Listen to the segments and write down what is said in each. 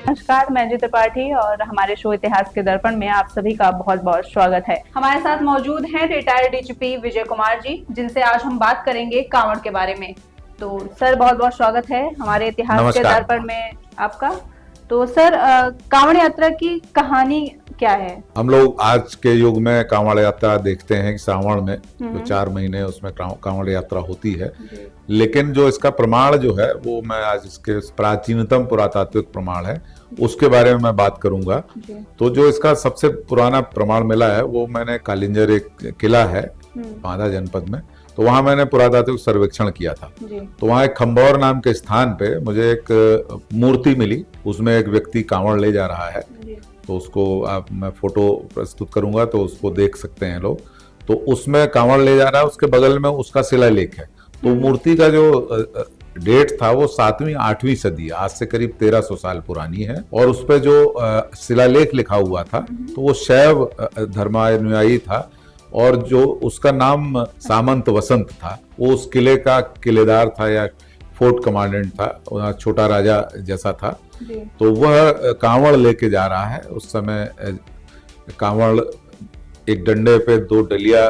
नमस्कार, मैं जी त्रिपाठी और हमारे शो इतिहास के दर्पण में आप सभी का बहुत बहुत स्वागत है। हमारे साथ मौजूद हैं रिटायर्ड डीजीपी विजय कुमार जी, जिनसे आज हम बात करेंगे कांवड़ के बारे में। तो सर, बहुत बहुत स्वागत है हमारे इतिहास के नमस्कार। दर्पण में आपका। तो सर, कांवड़ यात्रा की कहानी क्या है? हम लोग आज के युग में कांवड़ यात्रा देखते हैं कि श्रावण में जो 4 महीने उसमें कांवड़ यात्रा होती है, लेकिन जो इसका प्रमाण जो है वो मैं आज इसके प्राचीनतम पुरातात्विक प्रमाण है उसके बारे में मैं बात करूंगा। तो जो इसका सबसे पुराना प्रमाण मिला है वो मैंने कालिंजर, एक किला है बांदा जनपद में, तो वहां मैंने पुरातात्विक सर्वेक्षण किया था। तो वहां एक खंबौर नाम के स्थान पे मुझे एक मूर्ति मिली, उसमें एक व्यक्ति कांवड़ ले जा रहा है। तो उसको मैं फोटो प्रस्तुत करूंगा तो उसको देख सकते हैं लोग। तो उसमें कांवड़ ले जा रहा है, उसके बगल में उसका शिलालेख है। तो मूर्ति का जो डेट था वो 7वीं 8वीं सदी, आज से करीब 1300 साल पुरानी है। और उस पर जो शिलालेख लिखा हुआ था तो वो शैव धर्मानुयायी था और जो उसका नाम सामंत वसंत था, वो उस किले का किलेदार था या फोर्ट कमांडेंट था, छोटा राजा जैसा था। तो वह कांवड़ लेके जा रहा है। उस समय कांवड़ एक डंडे पे 2 डलिया,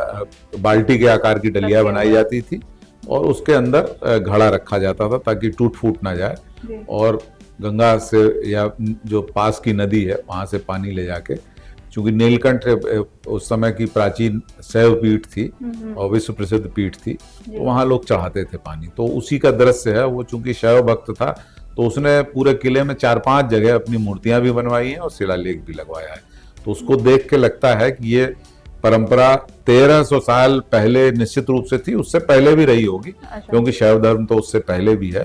बाल्टी के आकार की डलिया बनाई जाती थी और उसके अंदर घड़ा रखा जाता था ताकि टूट फूट ना जाए। और गंगा से या जो पास की नदी है वहां से पानी ले जाके, चूंकि नीलकंठ उस समय की प्राचीन शैव पीठ थी और विश्व प्रसिद्ध पीठ थी, तो वहां लोग चढ़ाते थे पानी। तो उसी का दृश्य है वो, चूंकि शैव भक्त था तो उसने पूरे किले में 4-5 जगह अपनी मूर्तियां भी बनवाई हैं और शिलालेख भी लगवाया है। तो उसको देख के लगता है कि ये परंपरा 1300 साल पहले निश्चित रूप से थी, उससे पहले भी रही होगी। क्योंकि शैव धर्म तो उससे पहले भी है,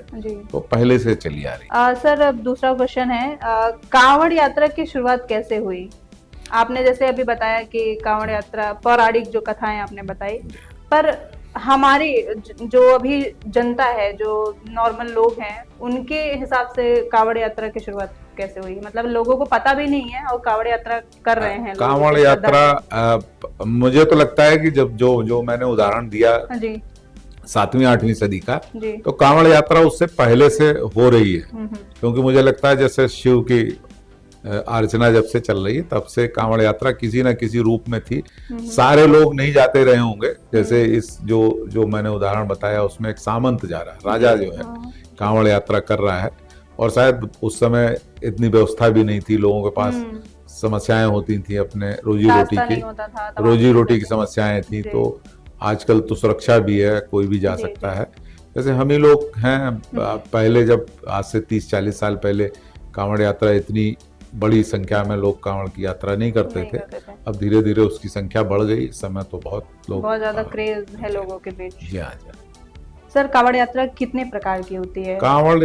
तो पहले से चली आ रही। सर, अब दूसरा क्वेश्चन है, कांवड़ यात्रा की शुरुआत कैसे हुई? आपने जैसे अभी बताया कि कांवड़ यात्रा पौराणिक जो कथाएं आपने बताई, पर हमारी जो अभी जनता है, जो नॉर्मल लोग हैं, उनके हिसाब से कांवड़ यात्रा की शुरुआत कैसे हुई? मतलब लोगों को पता भी नहीं है और कांवड़ यात्रा कर रहे हैं। कांवड़ यात्रा मुझे तो लगता है कि जब जो मैंने उदाहरण दिया 7वीं 8वीं सदी का, तो कांवड़ यात्रा उससे पहले से हो रही है। क्योंकि मुझे लगता है जैसे शिव की अर्चना जब से चल रही है तब से कांवड़ यात्रा किसी न किसी रूप में थी। सारे लोग नहीं जाते रहे होंगे, जैसे इस जो मैंने उदाहरण बताया उसमें एक सामंत जा रहा है, राजा जो है कांवड़ यात्रा कर रहा है। और शायद उस समय इतनी व्यवस्था भी नहीं थी, लोगों के पास समस्याएं होती थी, अपने रोजी रोटी की समस्याएं थी। तो आजकल तो सुरक्षा भी है, कोई भी जा सकता है। जैसे हम ही लोग हैं, पहले जब आज से 30-40 साल पहले कांवड़ यात्रा इतनी बड़ी संख्या में लोग कांवड़ की यात्रा नहीं करते थे। अब धीरे धीरे उसकी संख्या बढ़ गई। इस समय तो बहुत ज्यादा क्रेज है लोगों के बीच। जी हाँ। सर, कांवड़ यात्रा कितने प्रकार की होती है? कांवड़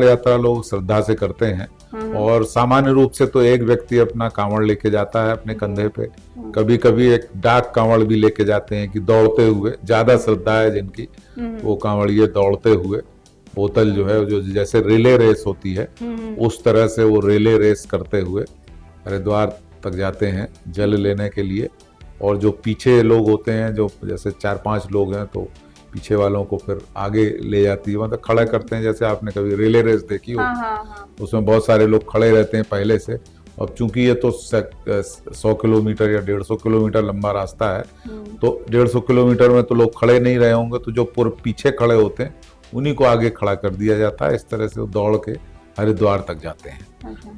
यात्रा लोग श्रद्धा से करते हैं और सामान्य रूप से तो एक व्यक्ति अपना कांवड़ लेके जाता है अपने कंधे पे। कभी कभी एक डाक कांवड़ भी लेके जाते हैं कि दौड़ते हुए, ज्यादा श्रद्धा है जिनकी, वो कांवड़िए दौड़ते हुए बोतल जो है, जो जैसे रिले रेस होती है उस तरह से वो रिले रेस करते हुए हरिद्वार तक जाते हैं जल लेने के लिए। और जो पीछे लोग होते हैं, जो जैसे 4-5 लोग हैं, तो पीछे वालों को फिर आगे ले जाती है, मतलब खड़ा करते हैं। जैसे आपने कभी रिले रेस देखी हो, उसमें बहुत सारे लोग खड़े रहते हैं पहले से। और चूंकि ये तो 100 किलोमीटर या 150 किलोमीटर लंबा रास्ता है, तो 150 किलोमीटर में तो लोग खड़े नहीं रहे होंगे, तो जो पूरे पीछे खड़े होते हैं उन्हीं को आगे खड़ा कर दिया जाता है। इस तरह से वो दौड़ के हरिद्वार तक जाते हैं।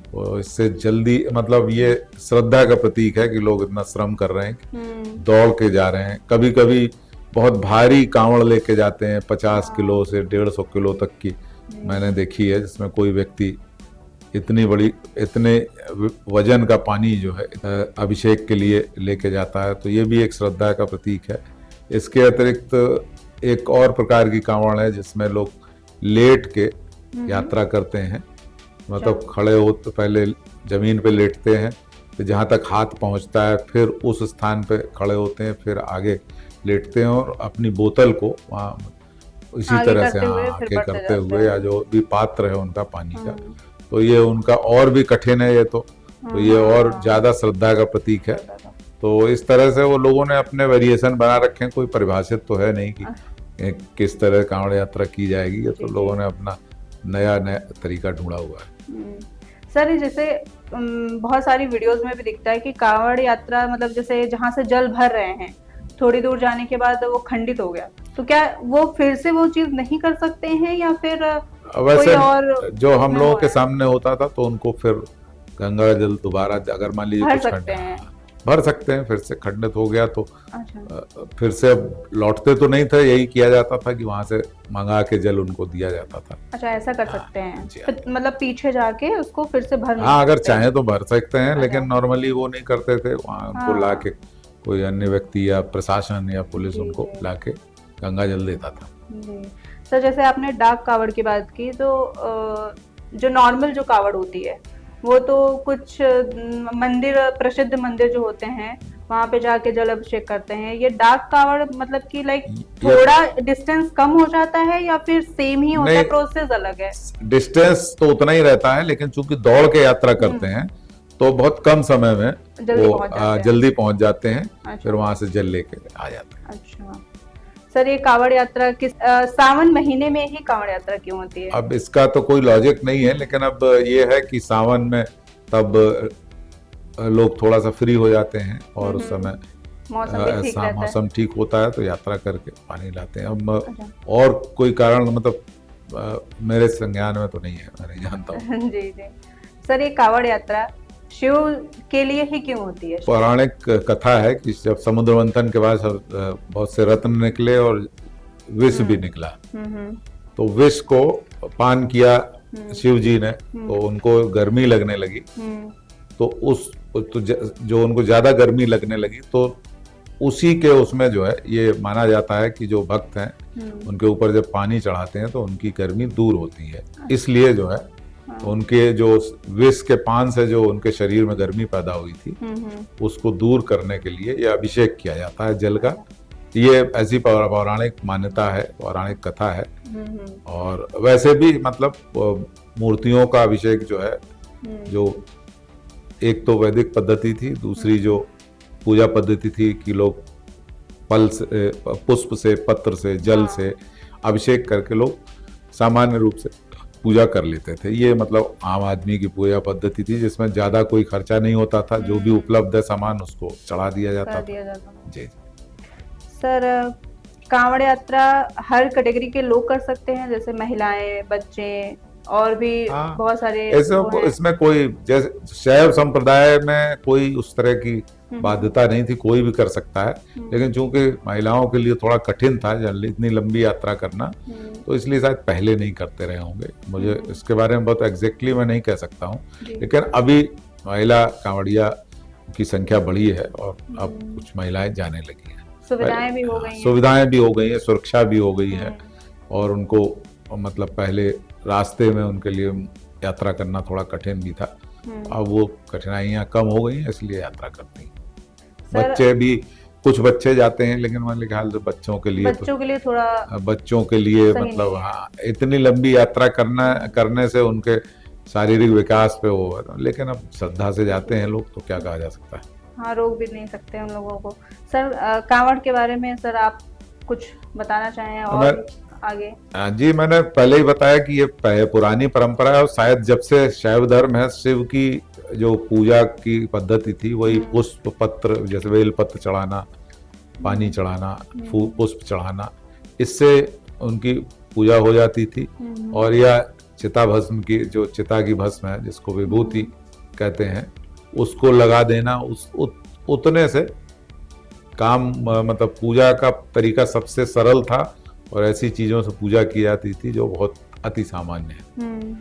तो इससे जल्दी, मतलब ये श्रद्धा का प्रतीक है कि लोग इतना श्रम कर रहे हैं कि दौड़ के जा रहे हैं। कभी कभी बहुत भारी कांवड़ लेके जाते हैं, 50 किलो से 150 किलो तक की मैंने देखी है, जिसमें कोई व्यक्ति इतने वजन का पानी जो है अभिषेक के लिए लेके जाता है। तो ये भी एक श्रद्धा का प्रतीक है। इसके अतिरिक्त एक और प्रकार की कांवड़ है जिसमें लोग लेट के यात्रा करते हैं। मतलब खड़े हो तो पहले जमीन पे लेटते हैं, फिर जहाँ तक हाथ पहुँचता है फिर उस स्थान पे खड़े होते हैं, फिर आगे लेटते हैं और अपनी बोतल को वहाँ इसी तरह से आगे करते हुए, या जो भी पात्र है उनका पानी का, तो ये उनका और भी कठिन है ये तो ये और ज्यादा श्रद्धा का प्रतीक है। तो इस तरह से वो लोगों ने अपने वेरिएशन बना रखे हैं, कोई परिभाषित तो है नहीं कि किस तरह कांवड़ यात्रा की जाएगी। ये तो लोगों ने अपना नया नया तरीका ढूंढा हुआ है। सर ये जैसे बहुत सारी वीडियोस में भी दिखता है कि कांवड़ यात्रा मतलब जैसे जहाँ से जल भर रहे हैं थोड़ी दूर जाने के बाद वो खंडित हो गया, तो क्या वो फिर से वो चीज नहीं कर सकते हैं या फिर वैसे कोई और जो हम लोगों के सामने होता था तो उनको फिर गंगा जल दोबारा अगर मान लीजिए भर कुछ सकते हैं? भर सकते हैं, फिर से खंडित हो गया तो अच्छा फिर से अब लौटते तो नहीं थे, यही किया जाता था कि वहां से मंगा के जल उनको दिया जाता था। अच्छा ऐसा कर सकते हैं जी फिर मतलब पीछे जाके उसको फिर से भर नहीं हाँ, अगर सकते? चाहे तो भर सकते हैं, अच्छा। लेकिन नॉर्मली वो नहीं करते थे। वहाँ उनको हाँ। ला के कोई अन्य व्यक्ति या प्रशासन या पुलिस जी, उनको जी। ला के गंगा जल देता था। जी सर जैसे आपने डाक कावड़ की बात की तो जो नॉर्मल जो कावड़ होती है वो तो कुछ मंदिर प्रसिद्ध मंदिर जो होते हैं वहां पे जाके जल अभिषेक करते हैं। ये डाक कावड़ मतलब कि लाइक थोड़ा डिस्टेंस कम हो जाता है या फिर सेम ही होता है, नहीं, प्रोसेस अलग है? डिस्टेंस तो उतना ही रहता है, लेकिन चूंकि दौड़ के यात्रा करते हैं तो बहुत कम समय में जल्दी वो पहुंच जाते हैं। जल्दी पहुंच जाते हैं। अच्छा। फिर वहां से जल लेके आ जाते हैं। अच्छा सर ये कावड़ यात्रा किस सावन महीने में ही कावड़ यात्रा क्यों होती है? अब इसका तो कोई लॉजिक नहीं है, लेकिन अब ये है कि सावन में तब लोग थोड़ा सा फ्री हो जाते हैं और उस समय मौसम भी ठीक ऐसा रहता है। मौसम ठीक होता है तो यात्रा करके पानी लाते हैं। अब अच्छा। और कोई कारण मतलब मेरे संज्ञान में तो नहीं है, मैं नहीं जानता हूँ। जी जी सर ये कावड़ यात्रा शिव के लिए ही क्यों होती है? पौराणिक कथा है कि जब समुद्र मंथन के बाद बहुत से रत्न निकले और विष भी निकला, तो विष को पान किया शिव जी ने तो उनको गर्मी लगने लगी। तो जो उनको ज्यादा गर्मी लगने लगी तो उसी के उसमें जो है ये माना जाता है कि जो भक्त हैं उनके ऊपर जब पानी चढ़ाते हैं तो उनकी गर्मी दूर होती है। इसलिए जो है उनके जो विष के पान से जो उनके शरीर में गर्मी पैदा हुई थी उसको दूर करने के लिए ये अभिषेक किया जाता है जल का। ये ऐसी पौराणिक मान्यता है, पौराणिक कथा है। और वैसे भी मतलब मूर्तियों का अभिषेक जो है, जो एक तो वैदिक पद्धति थी, दूसरी जो पूजा पद्धति थी कि लोग फल से, पुष्प से, पत्र से, जल से अभिषेक करके लोग सामान्य रूप से पूजा कर लेते थे। ये मतलब आम आदमी की पूजा पद्धति थी जिसमें ज्यादा कोई खर्चा नहीं होता था, जो भी उपलब्ध है सामान उसको चढ़ा दिया जाता था। जी सर कांवड़ यात्रा हर कैटेगरी के लोग कर सकते हैं जैसे महिलाएं, बच्चे और भी बहुत सारे ऐसे इसमें कोई जैसे शैव संप्रदाय में कोई उस तरह की बाध्यता नहीं थी, कोई भी कर सकता है। लेकिन चूंकि महिलाओं के लिए थोड़ा कठिन था इतनी लंबी यात्रा करना, तो इसलिए शायद पहले नहीं करते रहे होंगे। मुझे इसके बारे में बहुत एग्जैक्टली मैं नहीं कह सकता हूँ, लेकिन अभी महिला कांवड़िया की संख्या बढ़ी है और अब कुछ महिलाएं जाने लगी है। सुविधाएं भी हो गई हैं। सुविधाएं भी हो गई है, सुरक्षा भी हो गई है, और उनको मतलब पहले रास्ते में उनके लिए यात्रा करना थोड़ा कठिन भी था। अब वो कठिनाइयां कम हो गई हैं, इसलिए यात्रा करती हैं। बच्चे भी, कुछ बच्चे जाते हैं, लेकिन मेरे ख्याल से बच्चों के लिए थोड़ा बच्चों के लिए मतलब हाँ, इतनी लंबी यात्रा करने से उनके शारीरिक विकास पे वो, लेकिन अब श्रद्धा से जाते हैं लोग तो क्या कहा जा सकता है। हाँ, रोक भी नहीं सकते उन लोगों को। सर कांवड़ के बारे में सर आप कुछ बताना चाहें और आगे? जी, मैंने पहले ही बताया कि ये पुरानी परंपरा है और शायद जब से शैव धर्म है, शिव की जो पूजा की पद्धति थी वही पुष्प पत्र, जैसे बेल पत्र चढ़ाना, पानी चढ़ाना, पुष्प चढ़ाना, इससे उनकी पूजा हो जाती थी। और यह चिता भस्म की, जो चिता की भस्म है जिसको विभूति कहते हैं, उसको लगा देना, उतने से काम मतलब पूजा का तरीका सबसे सरल था और ऐसी चीजों से पूजा की जाती थी जो बहुत अति सामान्य है।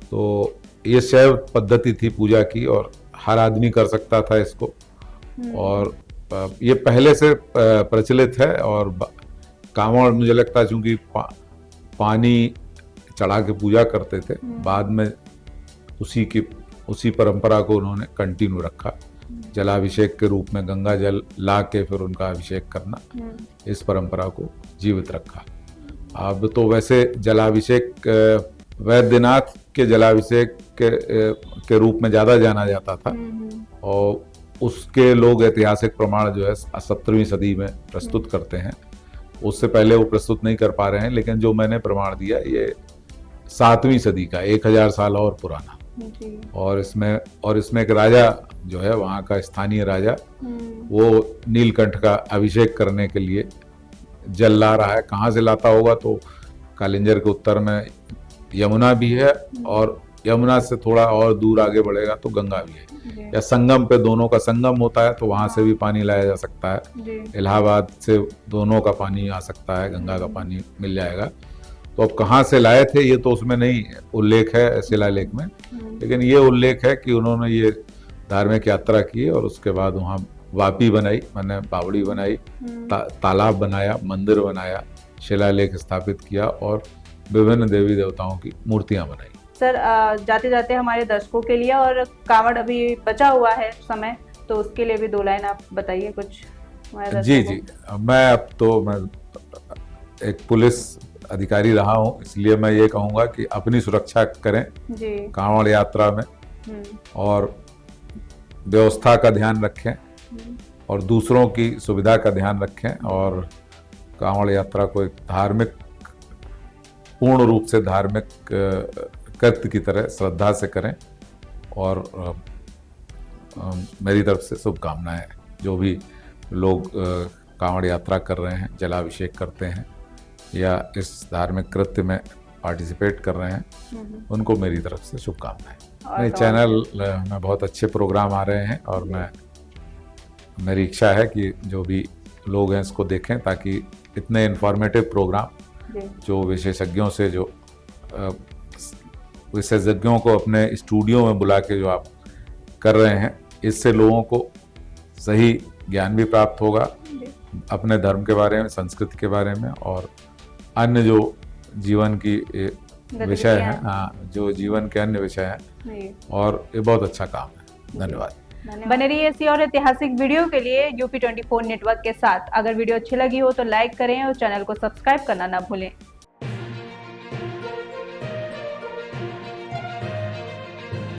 तो ये शैव पद्धति थी पूजा की और हर आदमी कर सकता था इसको, और ये पहले से प्रचलित है। और कांवड़ मुझे लगता है चूंकि पानी चढ़ा के पूजा करते थे, बाद में उसी परंपरा को उन्होंने कंटिन्यू रखा। जलाभिषेक के रूप में गंगा जल ला के फिर उनका अभिषेक करना, इस परंपरा को जीवित रखा। अब तो वैसे जलाभिषेक वैद्यनाथ के जलाभिषेक के रूप में ज्यादा जाना जाता था, और उसके लोग ऐतिहासिक प्रमाण जो है 17वीं सदी में प्रस्तुत करते हैं। उससे पहले वो प्रस्तुत नहीं कर पा रहे हैं, लेकिन जो मैंने प्रमाण दिया ये 7वीं सदी का, 1000 साल और पुराना। जी। और इसमें एक राजा जो है, वहाँ का स्थानीय राजा, वो नीलकंठ का अभिषेक करने के लिए जल ला रहा है। कहाँ से लाता होगा, तो कालिंजर के उत्तर में यमुना भी है, और यमुना से थोड़ा और दूर आगे बढ़ेगा तो गंगा भी है, या संगम पे दोनों का संगम होता है, तो वहां से भी पानी लाया जा सकता है। इलाहाबाद से दोनों का पानी आ सकता है, गंगा का पानी मिल जाएगा। तो अब कहाँ से लाए थे ये तो उसमें नहीं उल्लेख है शिलालेख में, लेकिन ये उल्लेख है कि उन्होंने ये धार्मिक यात्रा की और उसके बाद वहाँ वापी बनाई, मैंने बावड़ी बनाई, तालाब बनाया, मंदिर बनाया, शिलालेख स्थापित किया और विभिन्न देवी देवताओं की मूर्तियां बनाई। सर, जाते जाते हमारे दर्शकों के लिए, और कांवड़ अभी बचा हुआ है समय, तो उसके लिए भी 2 लाइन आप बताइए कुछ हमारे दर्शकों जी को। जी, मैं एक पुलिस अधिकारी रहा हूँ, इसलिए मैं ये कहूँगा कि अपनी सुरक्षा करें जी। कांवड़ यात्रा में, और व्यवस्था का ध्यान रखें और दूसरों की सुविधा का ध्यान रखें, और कांवड़ यात्रा को एक धार्मिक, पूर्ण रूप से धार्मिक कृत्य की तरह श्रद्धा से करें। और मेरी तरफ से शुभकामनाएं, जो भी लोग कांवड़ यात्रा कर रहे हैं, जलाभिषेक करते हैं या इस धार्मिक कृत्य में पार्टिसिपेट कर रहे हैं, उनको मेरी तरफ से शुभकामनाएं। मेरे चैनल में बहुत अच्छे प्रोग्राम आ रहे हैं, और मेरी इच्छा है कि जो भी लोग हैं इसको देखें, ताकि इतने इन्फॉर्मेटिव प्रोग्राम जो विशेषज्ञों को अपने स्टूडियो में बुला के जो आप कर रहे हैं, इससे लोगों को सही ज्ञान भी प्राप्त होगा अपने धर्म के बारे में, संस्कृति के बारे में, और अन्य जो जीवन की विषय हैं, जो जीवन के अन्य विषय हैं, और ये बहुत अच्छा काम है। धन्यवाद। बने रहिए ऐसी और ऐतिहासिक वीडियो के लिए यूपी 24 नेटवर्क के साथ। अगर वीडियो अच्छी लगी हो तो लाइक करें और चैनल को सब्सक्राइब करना ना भूलें।